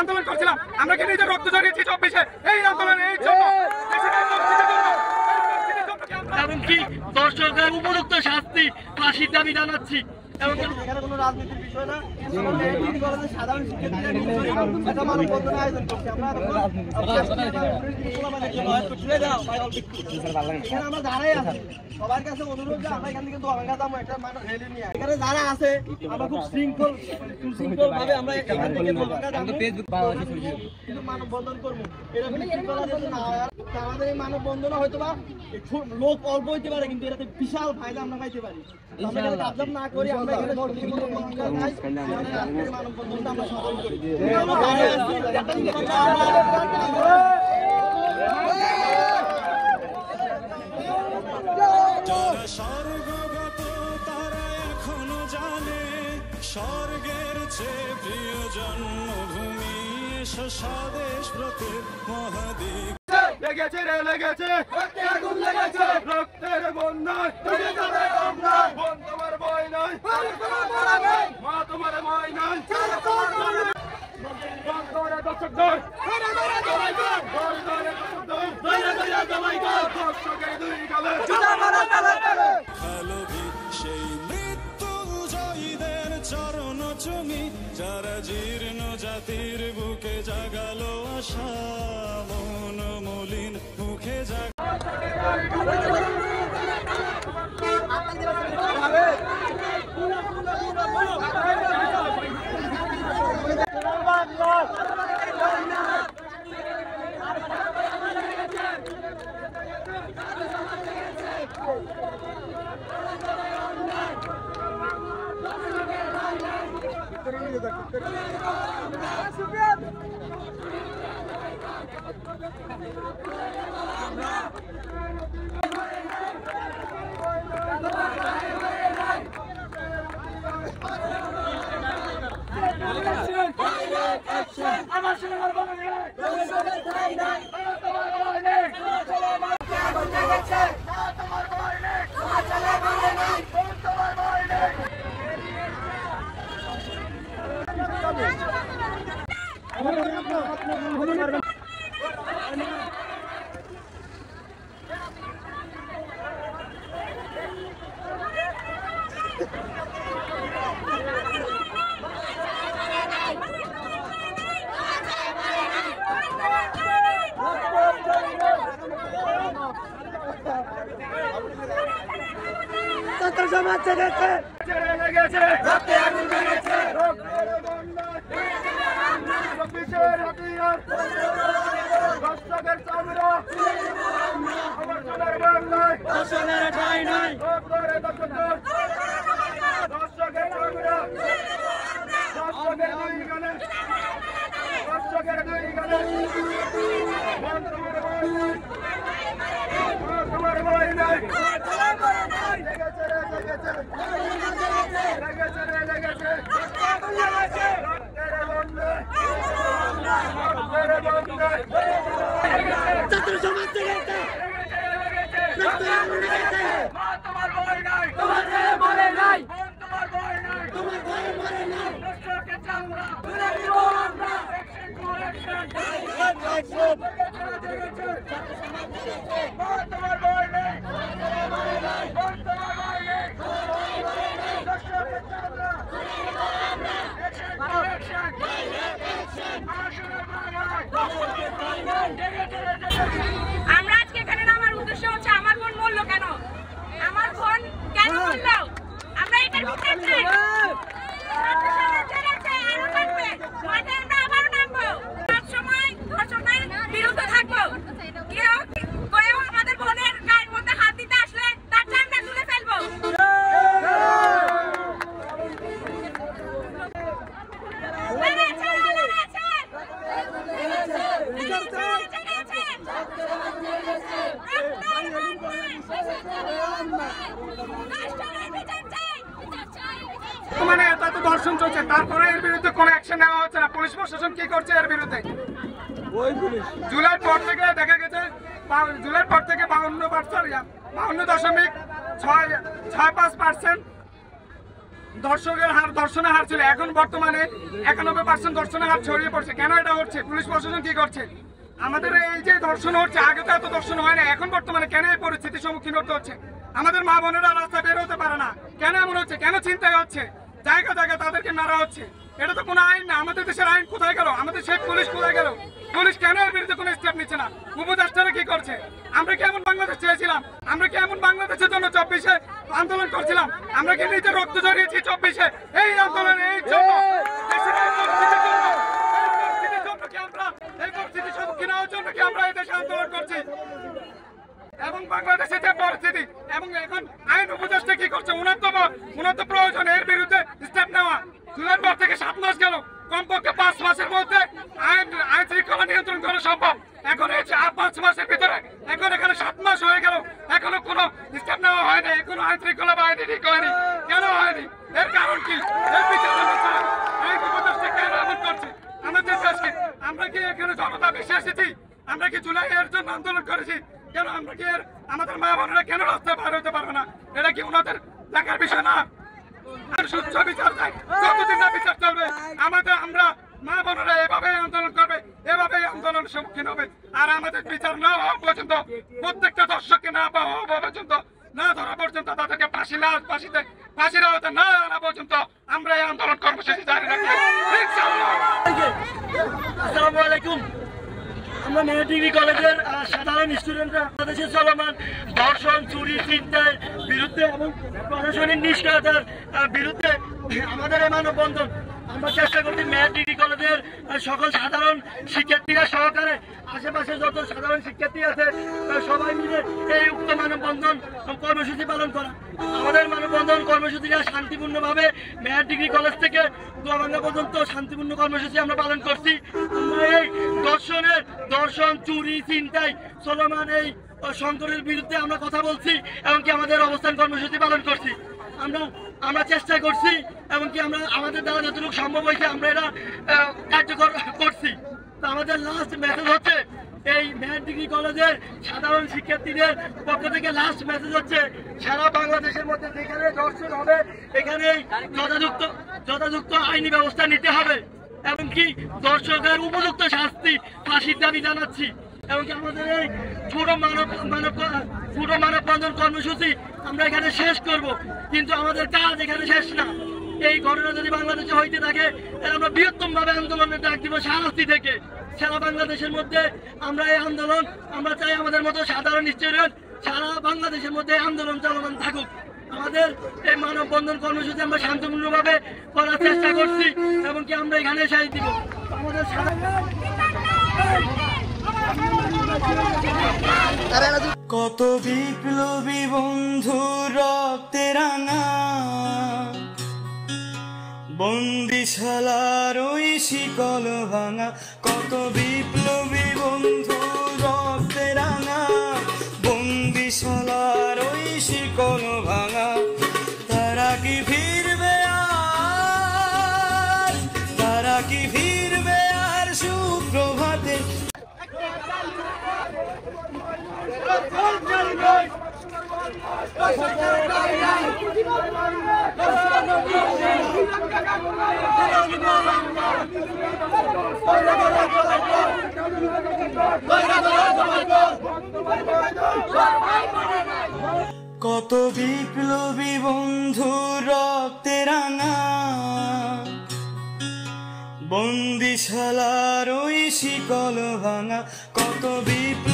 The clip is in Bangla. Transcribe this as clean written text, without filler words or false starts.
আন্দোলন করছিলাম, আমরা কি নিজের রক্ত ঝরিয়েছি 24-এ এই আন্দোলনের এই জন্য। এমনকি দর্শকদের উপযুক্ত শাস্তি ফাঁসির দাবি জানাচ্ছি। কোনো রাজনীতির বিষয় না, সাধারণ শিক্ষার্থীরা মানববন্ধন আয়োজন করছে। আমরা দাঁড়াই আছি, সবার কাছে অনুরোধ যে আমরা এখান থেকে দোকানটা যাবো একটা র্যালি নিয়ে। এখানে যারা আছে আমরা খুব সুশৃঙ্খল ভাবে আমরা এখান থেকে কিন্তু মানববন্ধন করবো। এটা আমাদের এই মানববন্ধন হয়তো বা লোক অল্প হইতে পারে, কিন্তু এটাতে বিশাল ফায়দা আমরা পাইতে পারি। আমরা এখানে কাজ না করি, আমরা এখানে মানববন্ধনটা আমরা সফল করি। যারা স্বর্গগত তারা এখনো জানে স্বর্গের চেয়ে প্রিয় জন্মভূমি এসো স্বদেশ ব্রতের মহাদ্বীপ। লেগেছে রে লেগেছে, রক্তের বন্যায় বোন তোমার ভয় নাই, মা তোমার ভয় নাই। দর্শকদের সেই মৃত্যু জয়ীদের চরণ চুমি, যারা জীর্ণ জাতির বুকে জাগালো আশা, মন মলিন মুখে সমাজ ছেড়েছে, লেগেছে দর্শকের চামড়া আমার সোনার বাংলায় দর্শকের ঠাঁই নাই, দর্শকের চামড়া দর্শকের দুই গানে তোমার ভয় নাই। ছাত্র সমাজ ছেড়েছে, তোমার ভয় নাই, তোমার ভয় নাই, তোমার ভয় নাই, তোমার ভয়ে মরে নাই। দর্শকের চামড়া তুলে দিব আমরা, তোমার ভয় নেই, তোমার ভয় নেই, দর্শকের চামড়া আমরা আজকে এখানে নামার উদ্দেশ্য হচ্ছে আমার বোন মরলো কেন, আমার বোন কেন মরলো, আমরা এটার বিচার চাই। আমরা আবারও নামবো, সবসময় ধর্ষণের বিরুদ্ধে থাকবো। কেউ আমাদের বোনের গায়ের মধ্যে হাত দিতে আসলে তার চামড়া তুলে ফেলবো। মানে এত দর্শন চলছে, তারপরে এর বিরুদ্ধে কোনো অ্যাকশন নেওয়া হচ্ছে না। পুলিশ প্রশাসন কি করছে এর বিরুদ্ধে? জুলাইয়ের পর থেকে দেখা গেছে, জুলাইয়ের পর থেকে 52.65% ধর্ষণের হার ছিল, এখন বর্তমানে 91% ধর্ষণের হার ছড়িয়ে পড়ছে। কেন এটা হচ্ছে? পুলিশ প্রশাসন কি করছে? আমাদের এই যে ধর্ষণ হচ্ছে, আগে তো এত ধর্ষণ হয় না, এখন বর্তমানে কেন এই পরিস্থিতির সম্মুখীন হতে হচ্ছে? আমাদের মা বোনেরা রাস্তায় বের হতে পারে না, কেন এমন হচ্ছে? কেন চিন্তায় হচ্ছে? জায়গা জায়গা তাদেরকে মারা হচ্ছে। এটা তো কোনো আইন না। আমাদের দেশের আইন কোথায় গেল? আমাদের সেই পুলিশ কোথায় গেল? পুলিশ কেন এর বিরুদ্ধে কোনো স্টেপ নিচ্ছে না? উপদেষ্টারা কি করছে? আমরা কি এমন বাংলাদেশ চেয়েছিলাম? আমরা কি এমন বাংলাদেশের জন্য 24-এ আন্দোলন করছিলাম? আমরা কি নিজের রক্ত ঝরিয়েছি 24-এ এই আন্দোলনে? এই জন্য দেশের এই পরিস্থিতির জন্য, এই পরিস্থিতির জন্য কি আমরা, এই পরিস্থিতির সম্মুখীন হওয়ার জন্য কি আমরা এই দেশে আন্দোলন করছি? এবং বাংলাদেশে যে পরিস্থিতি, এবং এখন আইন উপদেষ্টা কি করছে? উন্নত প্রয়োজন এর বিরুদ্ধে স্টেপ নেওয়া। জুলাইয়ের পর থেকে 7 মাস গেল, কমপক্ষে 5 মাসের মধ্যে আইন শৃঙ্খলা নিয়ন্ত্রণ করা সম্ভব। এখন এই 5 মাসের ভিতরে, এখন এখানে 7 মাস হয়ে গেল, এখনো কোনো স্টেপ নেওয়া হয়নি, এখনো আইন শৃঙ্খলা বাহিনী ঠিক হয়নি। কেন হয়নি? এর কারণ কি? এর বিচার আইন উপদেষ্টা কেন এমন করছে আমাদের দেশকে? আমরা কি এখানে জনতা বেশি এসেছি? আমরা কি জুলাই এর জন্য আন্দোলন করেছি? কেন আমরা কি আমাদের মা বোনেরা কেন রাস্তায় পার হতে পারবে না? এটা কি ওনাদের দেখার বিষয় না? আর সুস্থ বিচার চাই। যতদিন না বিচার চলবে, আমরা মা বোনেরা এভাবে আন্দোলন করবে, এভাবে আন্দোলনের সম্মুখীন হবে। আর আমাদের বিচার না হওয়া পর্যন্ত, প্রত্যেকটা দর্শককে না পাওয়া পর্যন্ত, না ধরা পর্যন্ত, তাদেরকে ফাঁসির আওতা না আনা পর্যন্ত আমরা এই আন্দোলন কর্মসূচি জারি রাখবো ইনশাআল্লাহ। আসসালামু আলাইকুম। আমরা মেয়ে ডিগ্রি কলেজের সাধারণ স্টুডেন্টরা বাংলাদেশে চলমান ধর্ষণ, চুরি, ছিনতাইয়ের বিরুদ্ধে এবং প্রশাসনিক নিষ্ক্রিয়তার বিরুদ্ধে আমাদের এই মানববন্ধন আমরা চেষ্টা করছি মেয়ে ডিগ্রি কলেজের সকল সাধারণ শিক্ষার্থীরা সহকারে আশেপাশে যত সাধারণ শিক্ষার্থী আছে সবাই মিলে এই উক্ত মানববন্ধন কর্মসূচি পালন করা। আমাদের মানববন্ধন কর্মসূচিটা শান্তিপূর্ণভাবে মেয়ে ডিগ্রি কলেজ থেকে দোয়াবাঙ্গা পর্যন্ত শান্তিপূর্ণ কর্মসূচি আমরা পালন করছি। আমরা এই দর্শন, চুরি, ছিনতাই চলমান এই সংকটের বিরুদ্ধে আমরা কথা বলছি এবং কি আমাদের অবস্থান কর্মসূচি পালন করছি। আমরা চেষ্টা করছি এবং কি আমরা আমাদের দ্বারা যতটুকু সম্ভব হয়েছে আমরা এটা কার্যকর করছি। তো আমাদের লাস্ট মেসেজ হচ্ছে, এই মেহের ডিগ্রি কলেজের সাধারণ শিক্ষার্থীদের পক্ষ থেকে লাস্ট মেসেজ হচ্ছে, সারা বাংলাদেশের মধ্যে যেখানে ধর্ষণ হবে এখানে যথাযথ আইনি ব্যবস্থা নিতে হবে এবং কি দর্শকের উপযুক্ত শাস্তি, ফাঁসির দাবি জানাচ্ছি। এবং কি আমাদের এই ছোট মানববন্ধন কর্মসূচি আমরা এখানে শেষ করব, কিন্তু আমাদের কাজ এখানে শেষ না। এই ঘটনা যদি বাংলাদেশে হইতে থাকে আমরা বৃহত্তম ভাবে আন্দোলনের ডাক দিব শাস্তি থেকে সারা বাংলাদেশের মধ্যে। আমরা এই আন্দোলন, আমরা চাই আমাদের মতো সাধারণ স্টুডেন্ট সারা বাংলাদেশের মধ্যে আন্দোলন চলমান থাকুক। আমাদের এই মানববন্ধন কর্মসূচি আমরা শান্তিপূর্ণভাবে করার চেষ্টা করছি এবং কি আমরা এখানে সাই দিব। আমাদের কত বিপ্লবী বন্ধু রক্তে রাঙা, বন্দিশালার ওই শিকল ভাঙা। কত বিপ্লবী বন্ধু রক্তে রাঙা, বন্দিশালার ওই শিকল ভাঙা। তারা কি ফিরবে আর, তারা কি ফিরবে আর সুপ্রভাতে? কত বিপ্লবী বন্ধু রক্তে রাঙা, বন্দিশালার ওই শিকল ভাঙা। কত বিপ্লবী